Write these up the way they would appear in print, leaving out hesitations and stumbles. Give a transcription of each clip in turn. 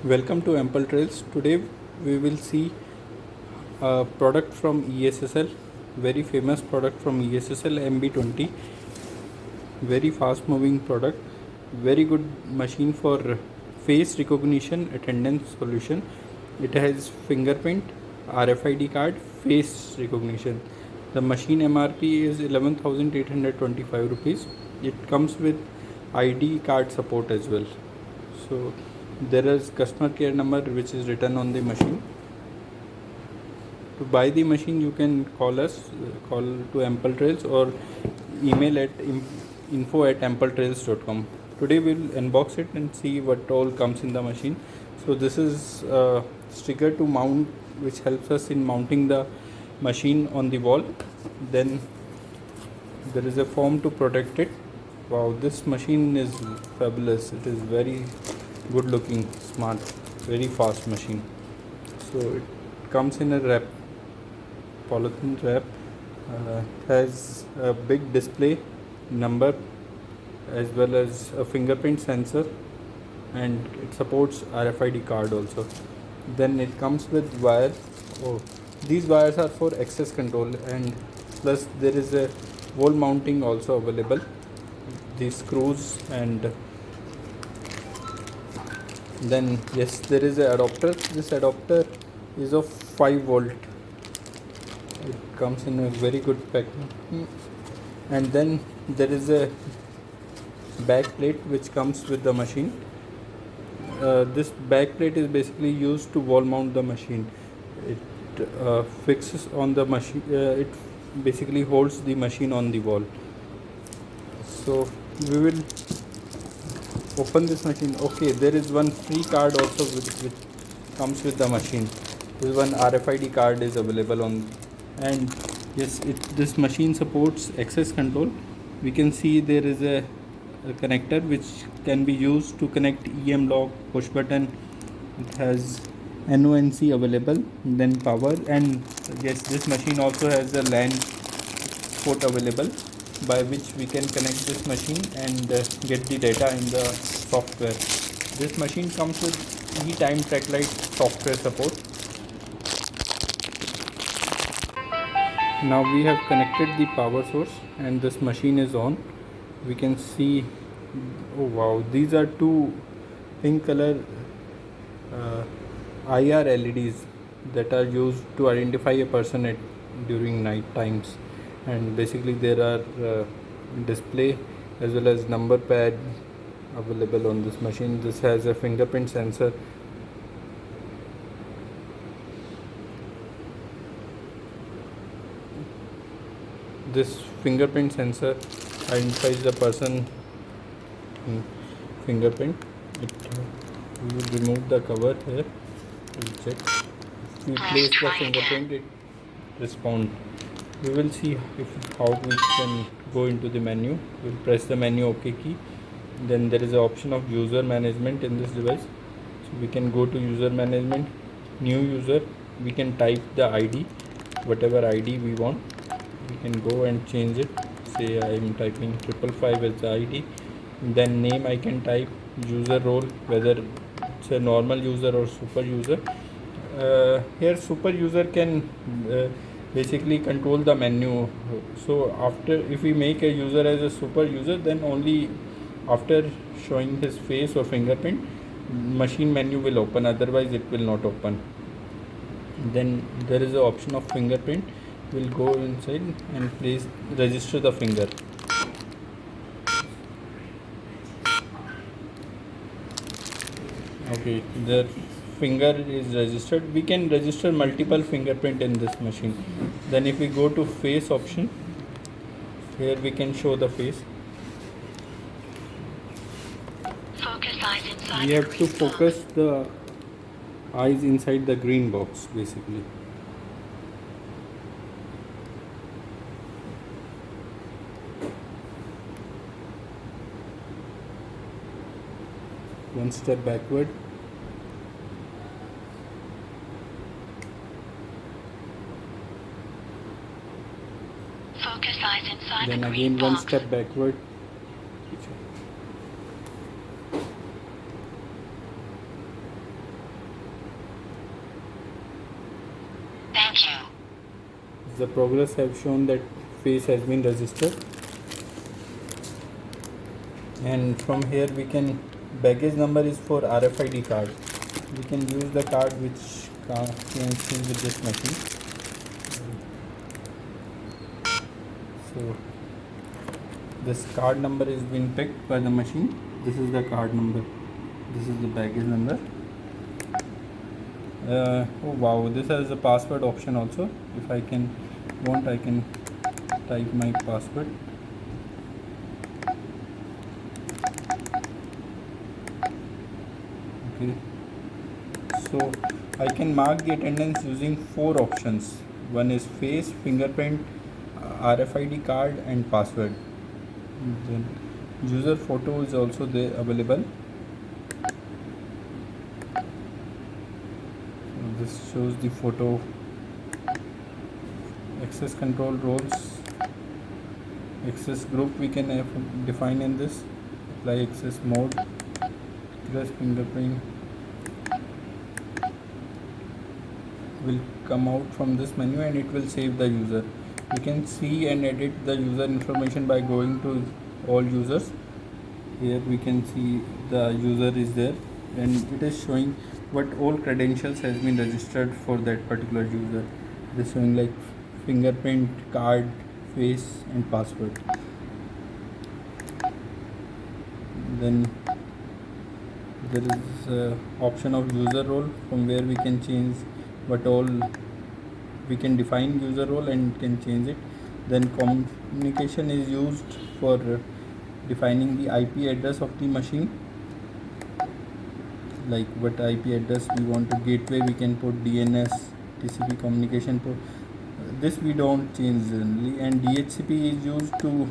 Welcome to Ample Trails. Today we will see a product from ESSL, very famous product from ESSL MB20. Very fast moving product, very good machine for face recognition attendance solution. It has fingerprint, RFID card, face recognition. The machine MRP is 11,825 rupees. It comes with ID card support as well. So there is customer care number which is written on the machine. To buy the machine you can call to Ample Trails or email at info@ampletrails.com. Today we'll unbox it and see what all comes in the machine. So this is a sticker to mount, which helps us in mounting the machine on the wall. Then there is a foam to protect it. Wow, this machine is fabulous. It is very good looking, smart, very fast machine. So it comes in a wrap, polythene wrap. Has a big display number as well as a fingerprint sensor, and it supports RFID card also. Then it comes with wire. Oh, these wires are for access control, and plus there is a wall mounting also available. These screws, and then yes, there is a adapter. This adapter is of 5 volt. It comes in a very good packing. And then there is a back plate which comes with the machine. This back plate is basically used to wall mount the machine. It fixes on the machine. It basically holds the machine on the wall. So we will open this machine. Okay, there is one free card also which comes with the machine. This one RFID card is available on, and yes, this machine supports access control. We can see there is a connector which can be used to connect EM lock, push button. It has NONC available, then power, and yes, this machine also has a LAN port available by which we can connect this machine and get the data in the software. This machine comes with E-Time TrackLite software support. Now we have connected the power source and this machine is on. We can see, oh wow, these are two pink color IR LEDs that are used to identify a person during night times. And basically there are display as well as number pad available on this machine. This has a fingerprint sensor. This fingerprint sensor identifies the person fingerprint. We will remove the cover here. We'll check. If we place the fingerprint, it responds. We will see how we can go into the menu. We'll press the menu OK key. Then there is an option of user management in this device. So we can go to user management, new user. We can type the ID, whatever ID we want. We can go and change it. Say I am typing 555 as the ID. Then name I can type, user role, whether it's a normal user or super user. Here super user can basically control the menu. So after, if we make a user as a super user, then only after showing his face or fingerprint, machine menu will open, otherwise it will not open. Then there is an option of fingerprint. We'll go inside and place, register the finger. Okay, the finger is registered. We can register multiple fingerprint in this machine. Then if we go to face option, here we can show the face. We have to focus the eyes inside the green box basically. One step backward. Focus eyes inside Then the again green one box. step backward. the progress have shown that face has been registered. And from here we can, baggage number is for RFID card. We can use the card which comes with this machine. So this card number is being picked by the machine. This is the card number. This is the baggage number. Oh wow, this has a password option also. If I can I can type my password. Okay, so I can mark the attendance using 4 options. One is face, fingerprint, RFID card and password. Then user photo is also there available. This shows the photo. Access control roles, access group we can define in this. Apply access mode, press fingerprint will come out from this menu and it will save the user. We can see and edit the user information by going to all users. Here we can see the user is there and it is showing what all credentials has been registered for that particular user. It is showing like fingerprint, card, face and password. Then there is a option of user role, from where we can change what all we can define user role and can change it. Then communication is used for defining the IP address of the machine, like what IP address we want to gateway, we can put DNS, TCP communication port. This we don't change generally. And DHCP is used to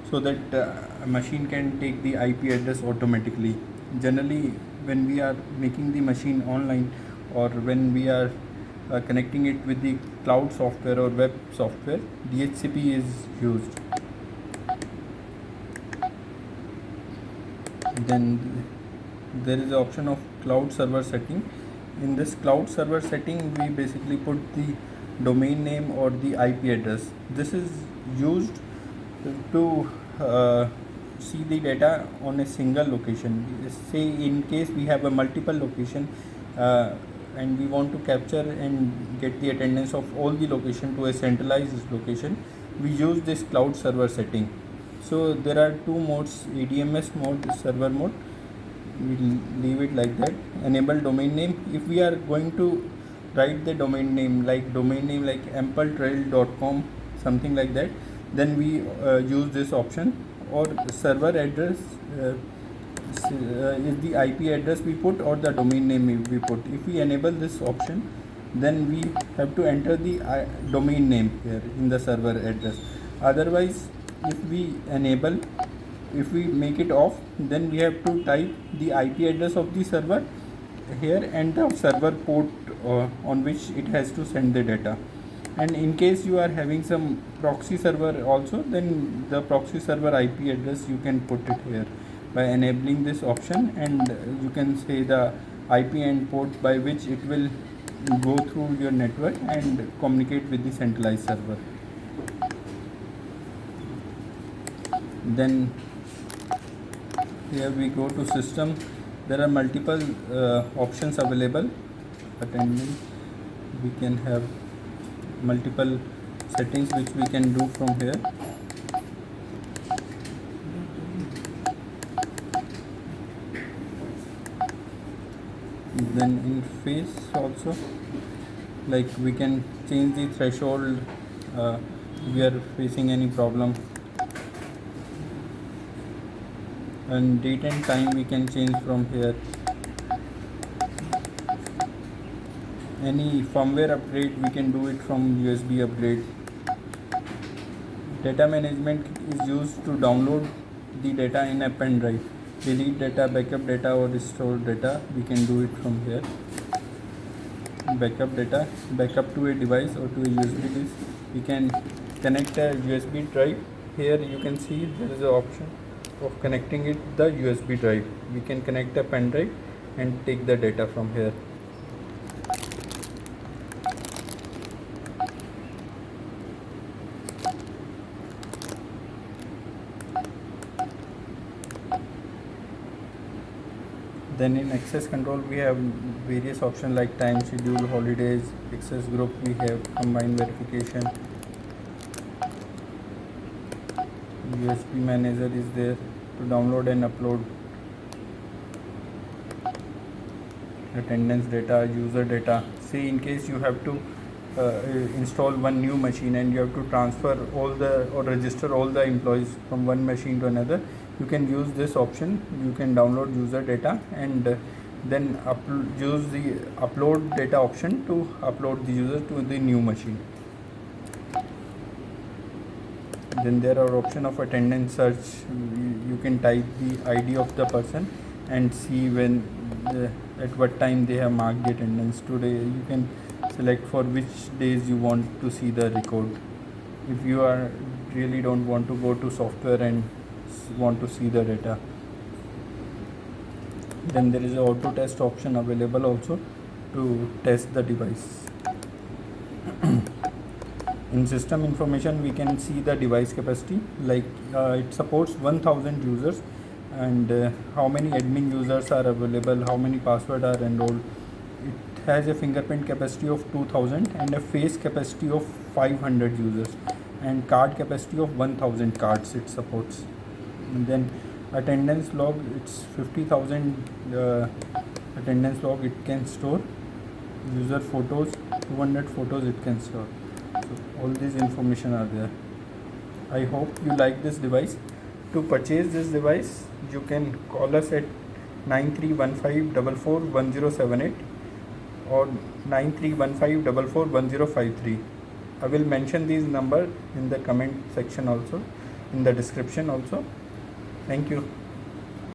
so that a machine can take the IP address automatically. Generally when we are making the machine online or when we are connecting it with the cloud software or web software, DHCP is used. Then there is the option of cloud server setting. In this cloud server setting we basically put the domain name or the IP address. This is used to see the data on a single location. Say in case we have a multiple location and we want to capture and get the attendance of all the location to a centralized location, we use this cloud server setting. So there are 2 modes, ADMS mode, server mode. We'll leave it like that. Enable domain name. If we are going to write the domain name like ampletrail.com, something like that, then we use this option. Or server address is the IP address we put or the domain name we put. If we enable this option, then we have to enter the domain name here in the server address. Otherwise, if we make it off, then we have to type the IP address of the server here and the server port on which it has to send the data. And in case you are having some proxy server also, then the proxy server IP address you can put it here by enabling this option, and you can say the IP and port by which it will go through your network and communicate with the centralized server. Then here we go to system. There are multiple options available. Attendance, we can have multiple settings which we can do from here. Then in face also, like we can change the threshold if we are facing any problem, and date and time we can change from here. Any firmware upgrade we can do it from USB upgrade. Data management is used to download the data in a pen drive. Delete data, backup data or restore data, we can do it from here. Backup data, backup to a device or to a USB disk. We can connect a USB drive. Here you can see there is an option of connecting it the USB drive. We can connect a pen drive and take the data from here. Then in access control we have various options like time, schedule, holidays, access group, we have combined verification, USB manager is there to download and upload attendance data, user data. Say in case you have to install one new machine and you have to transfer all the or register all the employees from one machine to another, you can use this option. You can download user data and then use the upload data option to upload the user to the new machine. Then there are option of attendance search. You can type the ID of the person and see when at what time they have marked the attendance. Today you can select for which days you want to see the record. If you are really don't want to go to software and want to see the data, then there is an auto test option available also to test the device. In system information we can see the device capacity, like it supports 1000 users and how many admin users are available, how many passwords are enrolled. It has a fingerprint capacity of 2000 and a face capacity of 500 users and card capacity of 1000 cards it supports. And then attendance log, it's 50,000 attendance log it can store. User photos, 200 photos it can store. So all these information are there. I hope you like this device. To purchase this device you can call us at 9315441078 or 9315441053. I will mention these numbers in the comment section also, in the description also. Thank you.